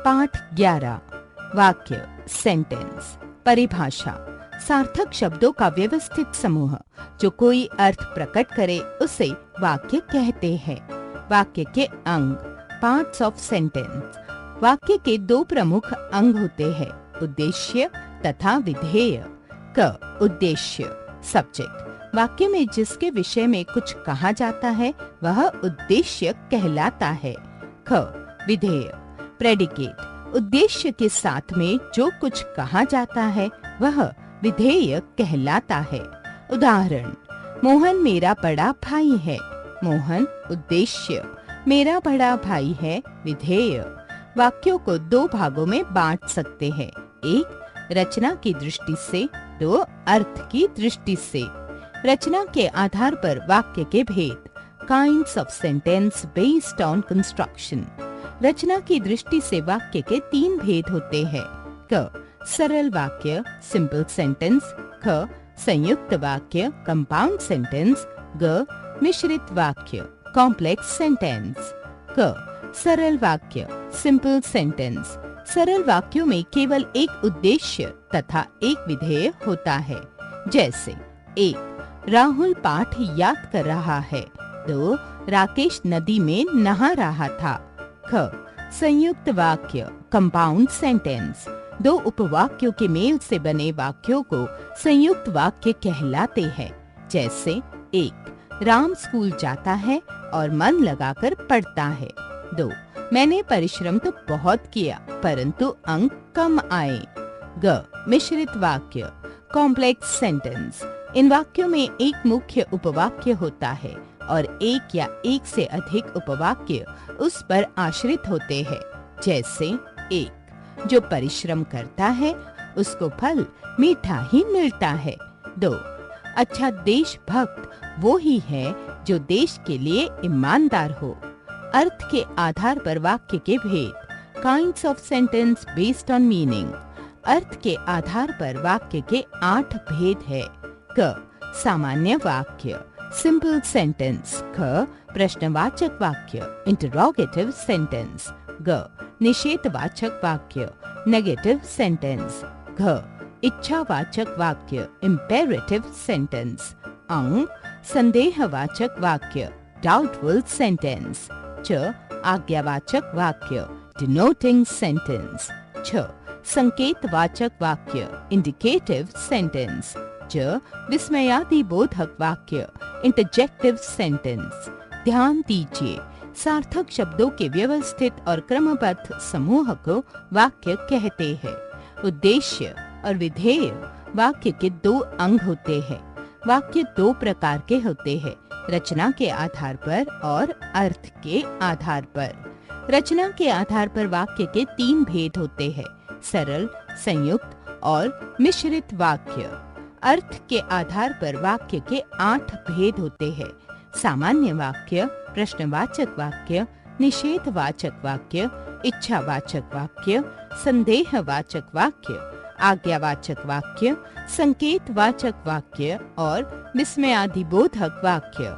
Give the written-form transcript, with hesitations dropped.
पाठ 11। वाक्य सेंटेंस। परिभाषा। सार्थक शब्दों का व्यवस्थित समूह जो कोई अर्थ प्रकट करे उसे वाक्य कहते हैं। वाक्य के अंग। Parts of sentence. वाक्य के दो प्रमुख अंग होते हैं, उद्देश्य तथा विधेय। क उद्देश्य सब्जेक्ट। वाक्य में जिसके विषय में कुछ कहा जाता है वह उद्देश्य कहलाता है। ख विधेय प्रेडिकेट। उद्देश्य के साथ में जो कुछ कहा जाता है वह विधेय कहलाता है। उदाहरण, मोहन मेरा बड़ा भाई है। मोहन उद्देश्य, मेरा बड़ा भाई है विधेय। वाक्यों को दो भागों में बांट सकते हैं, एक रचना की दृष्टि से, दो अर्थ की दृष्टि से। रचना के आधार पर वाक्य के भेद। Kinds of sentence based on construction. रचना की दृष्टि से वाक्य के तीन भेद होते हैं। क सरल वाक्य सिंपल सेंटेंस। ख संयुक्त वाक्य कंपाउंड सेंटेंस। ग मिश्रित वाक्य कॉम्प्लेक्स सेंटेंस। क सरल वाक्य सिंपल सेंटेंस। सरल वाक्यों में केवल एक उद्देश्य तथा एक विधेय होता है। जैसे, एक राहुल पाठ याद कर रहा है। दो राकेश नदी में नहा रहा था। ख संयुक्त वाक्य कंपाउंड सेंटेंस। दो उपवाक्यों के मेल से बने वाक्यों को संयुक्त वाक्य कहलाते हैं। जैसे, एक राम स्कूल जाता है और मन लगाकर पढ़ता है। दो मैंने परिश्रम तो बहुत किया परंतु अंक कम आए। ग मिश्रित वाक्य कॉम्प्लेक्स सेंटेंस। इन वाक्यों में एक मुख्य उपवाक्य होता है और एक या एक से अधिक उपवाक्य उस पर आश्रित होते हैं। जैसे, एक जो परिश्रम करता है उसको फल मीठा ही मिलता है। दो अच्छा देशभक्त वो ही है जो देश के लिए ईमानदार हो। अर्थ के आधार पर वाक्य के भेद। Kinds of sentence based on meaning. अर्थ के आधार पर वाक्य के 8 भेद है। क सामान्य वाक्य सिंपल सेंटेंस। ख प्रश्नवाचक वाक्य इंटरोगेटिव सेंटेंस। ग निषेधवाचक वाक्य नेगेटिव सेंटेंस। घ इच्छावाचक वाक्य इम्पेरेटिव सेंटेंस। अंग संदेहवाचक वाक्य डाउटफुल सेंटेंस। च आज्ञावाचक वाक्य डिनोटिंग सेंटेंस। छ संकेतवाचक वाक्य इंडिकेटिव सेंटेंस। ज विस्मयादिबोधक वाक्य इंटरजेक्टिव सेंटेंस। ध्यान दीजिए, सार्थक शब्दों के व्यवस्थित और क्रमबद्ध समूह को वाक्य कहते हैं। उद्देश्य और विधेय वाक्य के दो अंग होते हैं। वाक्य दो प्रकार के होते हैं, रचना के आधार पर और अर्थ के आधार पर। रचना के आधार पर वाक्य के 3 भेद होते हैं, सरल, संयुक्त और मिश्रित वाक्य। अर्थ के आधार पर वाक्य के 8 भेद होते हैं, सामान्य वाक्य, प्रश्नवाचक वाक्य, निषेधवाचक वाक्य, इच्छावाचक वाक्य, संदेहवाचक वाक्य, आज्ञावाचक वाक्य, संकेतवाचक वाक्य और विस्मयादिबोधक वाक्य।